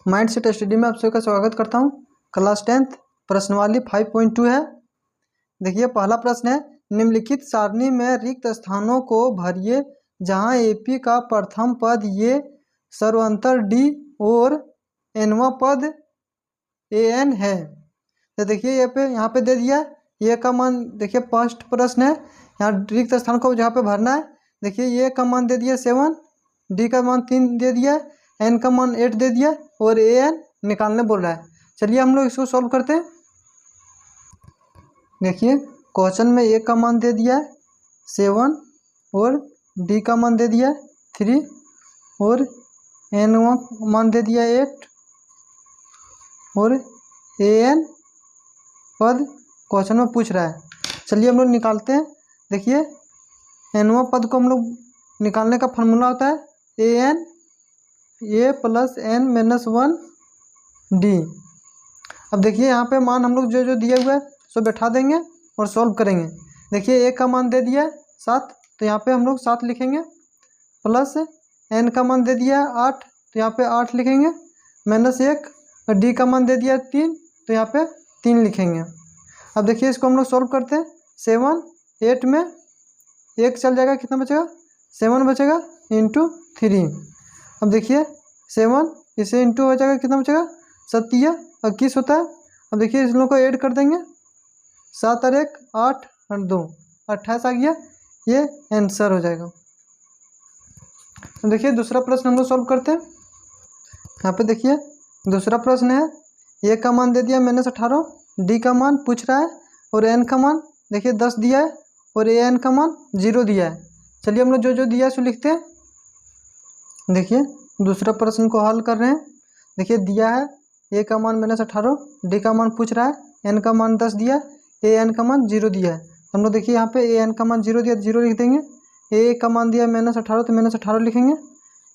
Mind set study में आप सभी का स्वागत करता हूं। क्लास 10th प्रश्नवाली 5.2 है। देखिए पहला प्रश्न है, निम्नलिखित सारणी में रिक्त स्थानों को भरिए जहां एपी का प्रथम पद ये सर्वांतर डी और एनवा पद एन है। तो देखिए यहाँ पे दे दिया ये का मान। देखिए फर्स्ट प्रश्न है, यहाँ रिक्त स्थान को जहाँ पे भरना है। देखिए ये का मान दे दिया 7, डी का मान 3 दे दिया, एन का मान 8 दे दिया और ए एन निकालने बोल रहा है। चलिए हम लोग इसको सॉल्व करते हैं। देखिए क्वेश्चन में ए का मान दे दिया है 7 और डी का मान दे दिया 3 और एन मान दे दिया 8 और ए एन पद क्वेश्चन में पूछ रहा है। चलिए हम लोग निकालते हैं। देखिए एनवा पद को हम लोग निकालने का फार्मूला होता है a n a plus n minus 1 d. अब देखिए यहाँ पे मान हम लोग जो जो दिया हुआ है सो बैठा देंगे और सॉल्व करेंगे। देखिए ए का मान दे दिया 7, तो यहाँ पे हम लोग 7 लिखेंगे, प्लस एन का मान दे दिया 8, तो यहाँ पे 8 लिखेंगे, माइनस 1 और डी का मान दे दिया 3, तो यहाँ पे 3 लिखेंगे। अब देखिए इसको हम लोग सॉल्व करते हैं। 7 8 में 1 चल जाएगा, कितना बचेगा 7 बचेगा इंटू 3। अब देखिए 7 इसे इंटू हो जाएगा, कितना बचेगा 7 और 21 होता है। अब देखिए इस लोगों को ऐड कर देंगे, 7 और 1 8 और 2 28 आ गया, ये आंसर हो जाएगा। अब देखिए दूसरा प्रश्न हम लोग सॉल्व करते हैं। यहाँ पे देखिए दूसरा प्रश्न है, ए का मान दे दिया -18, डी का मान पूछ रहा है और एन का मान देखिए 10 दिया है और ए एन का मान 0 दिया है। चलिए हम लोग जो जो दिया है सो लिखते हैं। देखिए दूसरा प्रश्न को हल कर रहे हैं। देखिए दिया है ए का मान -18, डी का मान पूछ रहा है, एन का मान 10 दिया, ए एन का मान 0 दिया है। हम लोग देखिए यहाँ पे ए एन का मान 0 दिया, 0 लिख देंगे। ए का मान दिया -18, तो -18 लिखेंगे,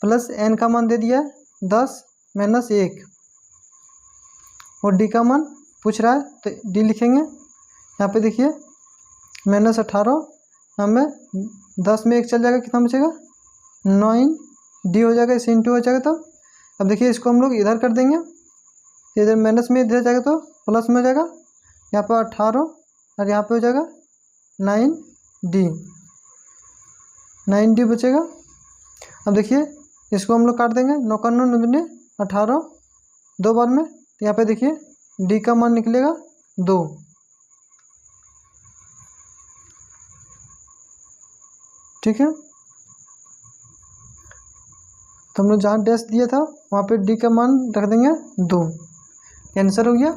प्लस एन का मान दे दिया 10 माइनस 1 और डी का मान पूछ रहा है तो डी लिखेंगे। यहाँ पे देखिए -18 हमें 10 में 1 चल जाएगा, कितना बचेगा 9 डी हो जाएगा, इसे इंटू हो जाएगा। तो अब देखिए इसको हम लोग इधर कर देंगे, इधर माइनस में इधर जाएगा तो प्लस में हो जाएगा। यहाँ पे 18 और यहाँ पे हो जाएगा 9 डी बचेगा। अब देखिए इसको हम लोग काट देंगे, 9 का 9 9 18 दो बार में, तो यहाँ पे देखिए डी का मान निकलेगा 2। ठीक है, तो हम लोग जहाँ डैश दिया था वहाँ पे डी का मान रख देंगे 2, आंसर हो गया।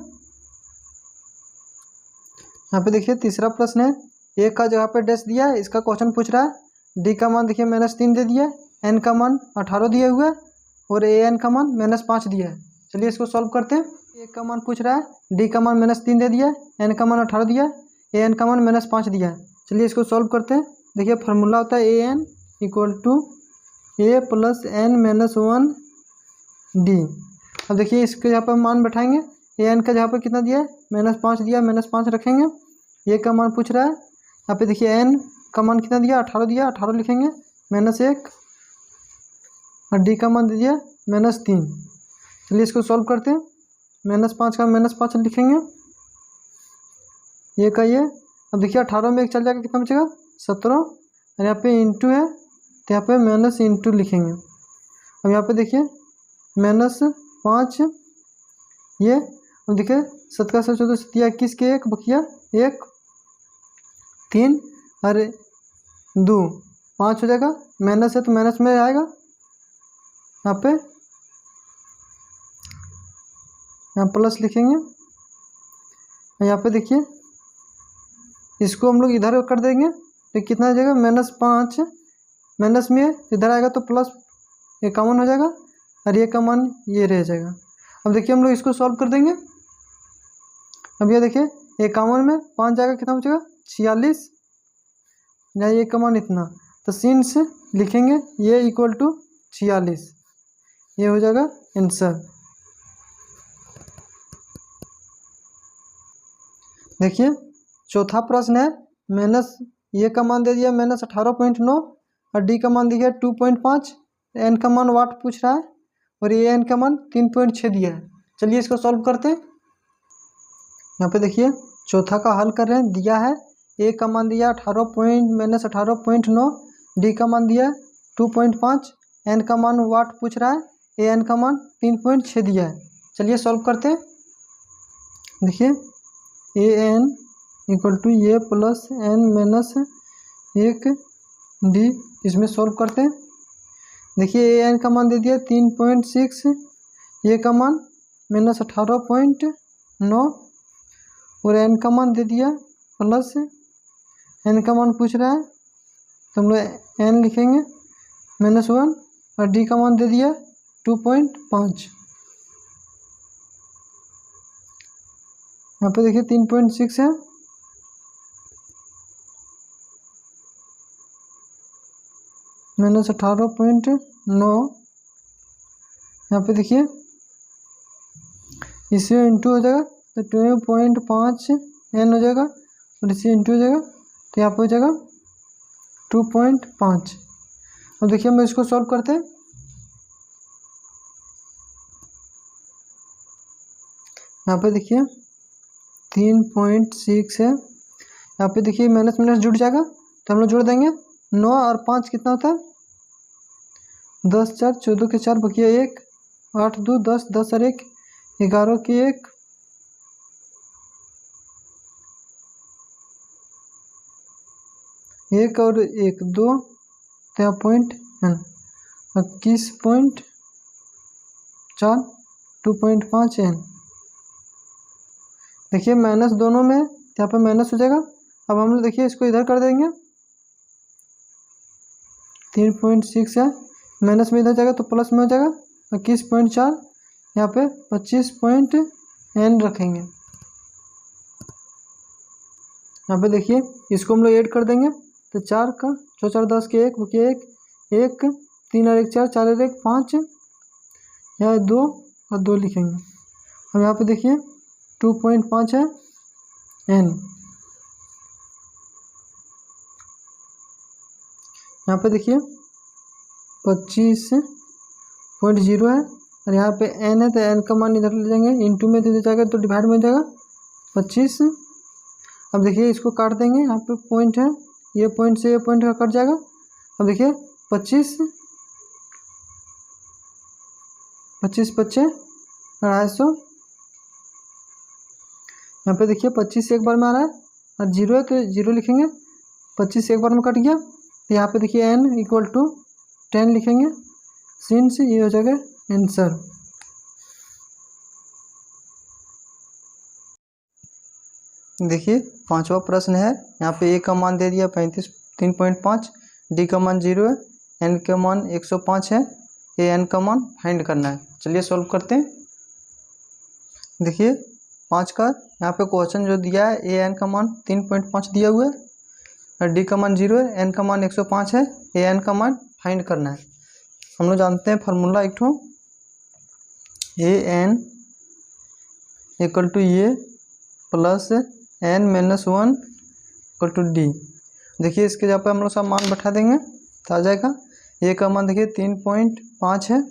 यहाँ पे देखिए तीसरा प्रश्न है, ए का जगह पे डैश दिया है, इसका क्वेश्चन पूछ रहा है। डी का मान देखिए -3 दे दिया है, एन का मान 18 दिया हुआ है और ए एन का मान -5 दिया है। चलिए इसको सॉल्व करते हैं। ए का मान पूछ रहा है, डी का मान -3 दे दिया है, एन का मान 18 दिया है, ए एन का मान -5 दिया है। चलिए इसको सॉल्व करते हैं। देखिए फार्मूला होता है a n equal to a plus n minus 1 d. अब देखिए इसके यहाँ पर मान बैठाएंगे, ए एन का जहाँ पर कितना दिया है -5 दिया, -5 रखेंगे। ए का मान पूछ रहा है, यहाँ पे देखिए एन का मान कितना दिया 18 दिया, 18 लिखेंगे, -1 और डी का मान दे दिया -3। चलिए इसको सॉल्व करते हैं। -5 का -5 लिखेंगे, ये का ये। अब देखिए 18 में 1 चल जाएगा, कितना बचेगा 17 और यहाँ पे इंटू है तो यहाँ पे माइनस इंटू लिखेंगे। अब यहाँ पे देखिए -5 ये। अब देखिए 7 का 14 7 21 के 1 बकिया 1 3 और 2 5 हो जाएगा, माइनस है तो माइनस में आएगा। यहाँ पे यहाँ प्लस लिखेंगे। यहाँ पे देखिए इसको हम लोग इधर कर देंगे तो कितना आ जाएगा -5, माइनस में इधर आएगा तो प्लस 51 हो जाएगा और ये का मान ये रह जाएगा। अब देखिए हम लोग इसको सॉल्व कर देंगे। अब ये देखिए 51 में 5 जाएगा, कितना बचेगा 46, या ये का मान इतना, तो सिंस लिखेंगे ये इक्वल टू 46, ये हो जाएगा आंसर। देखिए चौथा प्रश्न है, माइनस ए का मान दे दिया -18.9 और डी का मान दिया 2.5, एन का मान वाट पूछ रहा है और ए एन का मान 3.6 दिया है। चलिए इसको सॉल्व करते हैं। यहाँ पे देखिए चौथा का हल कर रहे हैं। दिया है ए का मान दिया 18.-18.9, डी का मान दिया 2.5, एन का मान वाट पूछ रहा है, ए एन का मान 3.6 दिया है। चलिए सॉल्व करते हैं। देखिए a n equal to a plus n minus 1 d, इसमें सॉल्व करते हैं। देखिए ए एन का मान दे दिया 3.6, ए का मान -18.9 और एन का मान दे दिया प्लस एन का मान पूछ रहा है तो हम लोग एन लिखेंगे -1 और डी का मान दे दिया 2.5। यहाँ पे देखिए 3.6 है -18.9, यहाँ पे देखिए इसे इंटू हो जाएगा तो 2.5 एन हो जाएगा और इसे इंटू हो जाएगा तो यहाँ पे हो जाएगा 2.5। अब देखिए हम इसको सॉल्व करते हैं। यहाँ पे देखिए 3.6 है, यहाँ पे देखिए माइनस माइनस जुड़ जाएगा तो हम लोग जोड़ देंगे। 9 और 5 कितना होता है 10, 4, 14 के 4 बकिया 1, 8, 2, 10, 10 और 1, 11 के 1, 1 और 1 2, तो यहाँ पॉइंट 21.4 2.5 एन। देखिए माइनस दोनों में यहाँ पे माइनस हो जाएगा। अब हम लोग देखिए इसको इधर कर देंगे। 3.6 है, माइनस में इधर जाएगा तो प्लस में हो जाएगा 21.4, यहाँ पे 25.n रखेंगे। यहाँ पे देखिए इसको हम लोग ऐड कर देंगे तो 4 का 4 4 10 के 1 बकिया 1 1 3 और 1 4 4 और 1 5, यहाँ 2 और 2 लिखेंगे। अब यहाँ पे देखिए 2.5 है n, यहाँ पे देखिए 25.0 है और यहाँ पे n है तो n का मान इधर ले जाएंगे, इंटू में दे जाएगा तो डिवाइड में हो जाएगा 25। अब देखिए इसको काट देंगे, यहाँ पे पॉइंट है, ये पॉइंट से ये पॉइंट का कट जाएगा। अब देखिए 25 25 25 250। यहाँ पे देखिए 25 एक बार में आ रहा है और 0 है तो 0 लिखेंगे। 25 एक बार में कट गया तो यहाँ पे देखिए n इक्वल टू 10 लिखेंगे, सिंस ये हो जाएगा आंसर। देखिए पांचवा प्रश्न है। यहाँ पे ए का मान दे दिया 3.5, डी का मान 0 है, एन का मान 105 है, ए एन का मान फाइंड करना है। चलिए सॉल्व करते हैं। देखिए 5 का यहाँ पे क्वेश्चन जो दिया है, ए एन का मान 3.5 दिया हुआ है और डी का मान 0 है, एन का मान 105 है, ए एन का मान फाइंड करना है। हम लोग जानते हैं फार्मूला एक ठो, a n equal to a plus n minus 1 equal to d. देखिए इसके जगह पे हम लोग सब मान बैठा देंगे तो आ जाएगा। ए का मान देखिए 3.5 है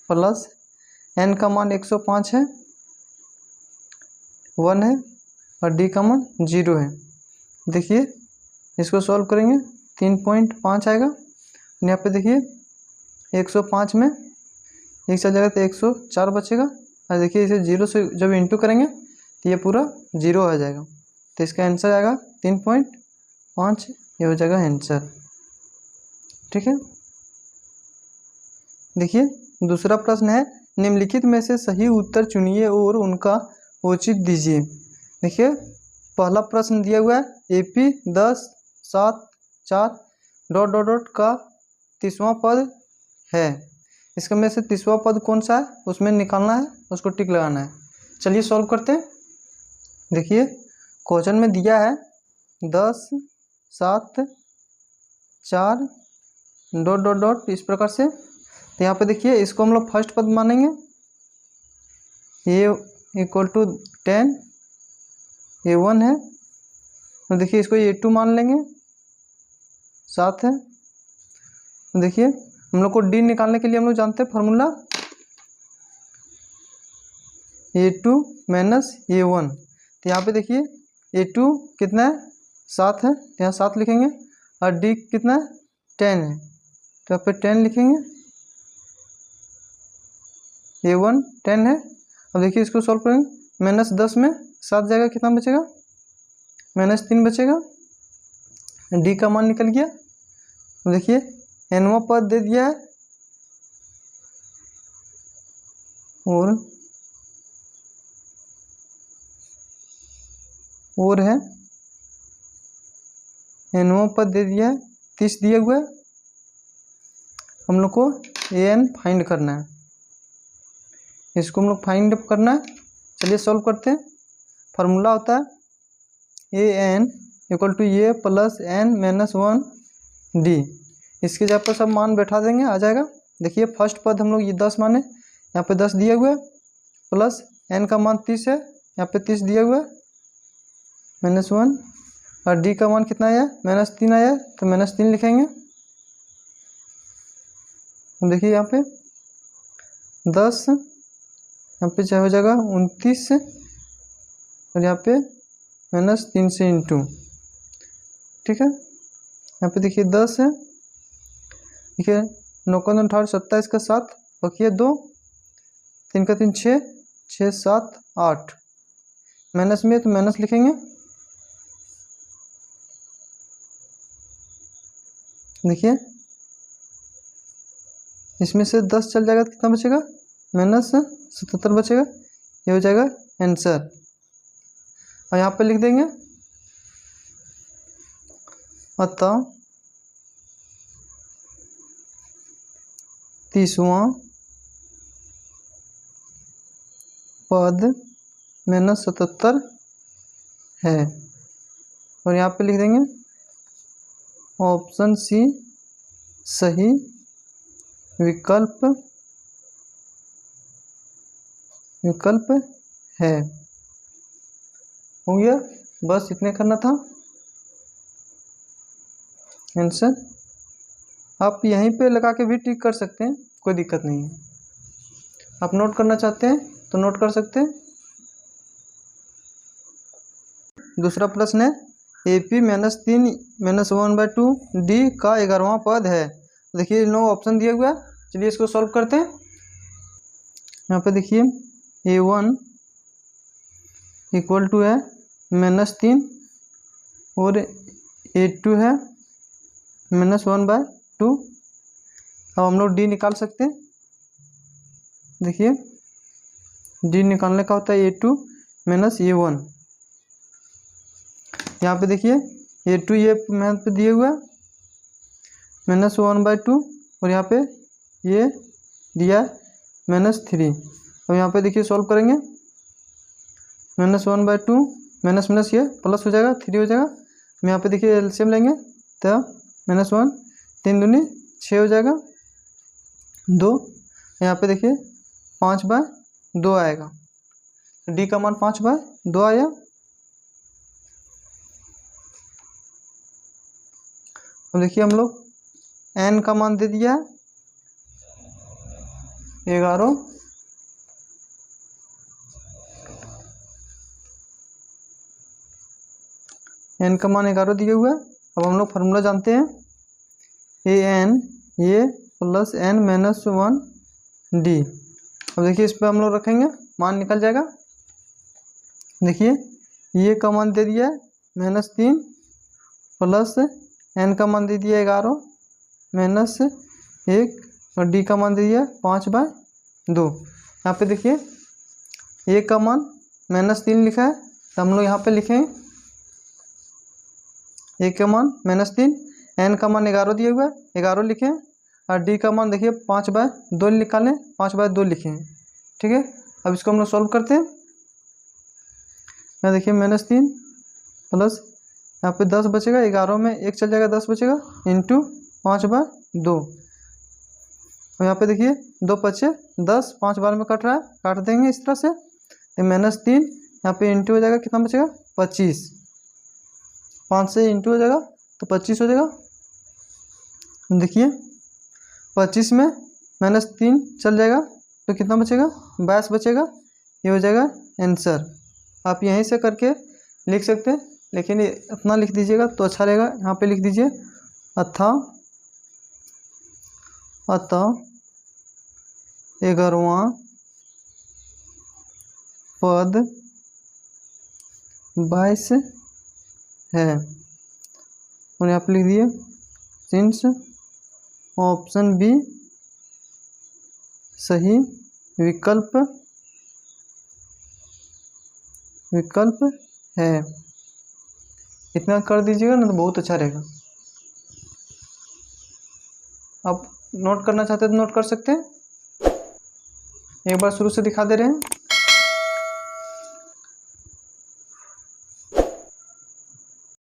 प्लस एन का मान 105 है, 1 है और डी का मान 0 है। देखिए इसको सॉल्व करेंगे 3.5 आएगा। यहाँ पे देखिए 105 में एक चल जाएगा तो 104 बचेगा और देखिए इसे 0 से जब इंटू करेंगे तो ये पूरा 0 आ जाएगा। तो इसका आंसर आएगा 3.5, ये हो जाएगा आंसर। ठीक है। देखिए दूसरा प्रश्न है, निम्नलिखित में से सही उत्तर चुनिए और उनका औचित्य दीजिए। देखिए पहला प्रश्न दिया हुआ है, AP 10 7 4 ... का 30वां पद है। इसका में से 30वां पद कौन सा है उसमें निकालना है, उसको टिक लगाना है। चलिए सॉल्व करते हैं। देखिए क्वेश्चन में दिया है 10 7 4 ... इस प्रकार से। तो यहाँ पे देखिए इसको हम लोग फर्स्ट पद मानेंगे, ये इक्वल टू 10, ये 1 है। तो देखिए इसको ये 2 मान लेंगे, 7 है। तो देखिए हम लोग को डी निकालने के लिए हम लोग जानते हैं फार्मूला, A2 माइनस A1। तो यहाँ पे देखिए A2 कितना है 7 है, तो यहाँ 7 लिखेंगे, और D कितना है 10 है, तो यहाँ पे 10 लिखेंगे। A1 10 है। अब देखिए इसको सॉल्व करेंगे, -10 में 7 जाएगा, कितना बचेगा -3 बचेगा। D का मान निकल गया। तो देखिए nवां पद दे दिया है और है nवां पद दे दिया है, 30 दिया हुआ है। हम लोग को an फाइंड करना है, इसको हम लोग फाइंड अप करना है। चलिए सॉल्व करते हैं। फार्मूला होता है an = a plus n minus 1 d। इसके जगह पर सब मान बैठा देंगे, आ जाएगा। देखिए फर्स्ट पद हम लोग ये 10 माने, यहाँ पे 10 दिया हुआ है, प्लस n का मान 30 है, यहाँ पे 30 दिया हुआ है, -1, और d का मान कितना आया -3 आया, तो -3 लिखेंगे। देखिए यहाँ पे 10, यहाँ पे चाहे हो जाएगा 29, और यहाँ पे -3 से इंटू, ठीक है। यहाँ पे देखिए 10 है, देखिए 9 का 18, 27 का 7, बकिया 2, 3 का 3 6, 6 7 8, माइनस में तो माइनस लिखेंगे। देखिए इसमें से 10 चल जाएगा तो कितना बचेगा -77 बचेगा, ये हो जाएगा आंसर। और यहाँ पे लिख देंगे अतः 30वां पद -77 है। और यहाँ पे लिख देंगे ऑप्शन सी सही विकल्प है। हो गया, बस इतने करना था आंसर। आप यहीं पे लगा के भी टिक कर सकते हैं, कोई दिक्कत नहीं है। आप नोट करना चाहते हैं तो नोट कर सकते हैं। दूसरा प्रश्न है AP -3 -1/2 D का 11वां पद है। देखिए इन लोगों ऑप्शन दिया हुआ है, चलिए इसको सॉल्व करते हैं। यहाँ पे देखिए A1 = है -3 और A2 है -1/2। अब हम लोग D निकाल सकते हैं। देखिए D निकालने का होता है A2 - A1। यहाँ पे देखिए A2 ये यहाँ पे दिए हुआ -1/2 और यहाँ पे ये दिया -3। अब यहाँ पे देखिए सॉल्व करेंगे, -1/2 माइनस ये प्लस हो जाएगा, 3 हो जाएगा। हम यहाँ पे देखिए एलसीएम लेंगे तो -1 3 दूनी 6 हो जाएगा, 2। यहाँ पे देखिए 5/2 आएगा, D का मान 5/2 आया। अब देखिए हम लोग n का मान दे दिया है 11, n का मान 11 दिया हुआ है। अब हम लोग फार्मूला जानते हैं an a plus n minus 1 d। अब देखिए इस पर हम लोग रखेंगे, मान निकल जाएगा। देखिए ये का मान दे दिया है -3 प्लस n का मान दे दिया 11 -1 और d का मान दे दिया 5/2। यहाँ पे देखिए a का मान -3 लिखा है, तो हम लोग यहाँ पे लिखें a का मान -3, n का मान 11 दिया हुआ है, 11 लिखें, और d का मान देखिए 5/2 निकालें, 5/2 लिखें, ठीक है। अब इसको हम लोग सॉल्व करते हैं। यहाँ देखिए -3 प्लस यहाँ पे 10 बचेगा, 11 में 1 चल जाएगा, 10 बचेगा, इंटू 5/2। और यहाँ पे देखिए 2 बचे 10, 5 बार में कट रहा है, काट देंगे इस तरह से। तो -3 यहाँ पे इंटू हो जाएगा, कितना बचेगा 25, 5 से इंटू हो जाएगा तो 25 हो जाएगा। देखिए 25 में -3 चल जाएगा तो कितना बचेगा 22 बचेगा, ये हो जाएगा आंसर। आप यहीं से करके लिख सकते हैं, लेकिन ये अपना लिख दीजिएगा तो अच्छा रहेगा। यहाँ पे लिख दीजिए अतः 11वां पद 22 है। और यहाँ पे लिख दिए सिंस ऑप्शन बी सही विकल्प है। इतना कर दीजिएगा ना तो बहुत अच्छा रहेगा। आप नोट करना चाहते हैं तो नोट कर सकते हैं। एक बार शुरू से दिखा दे रहे हैं।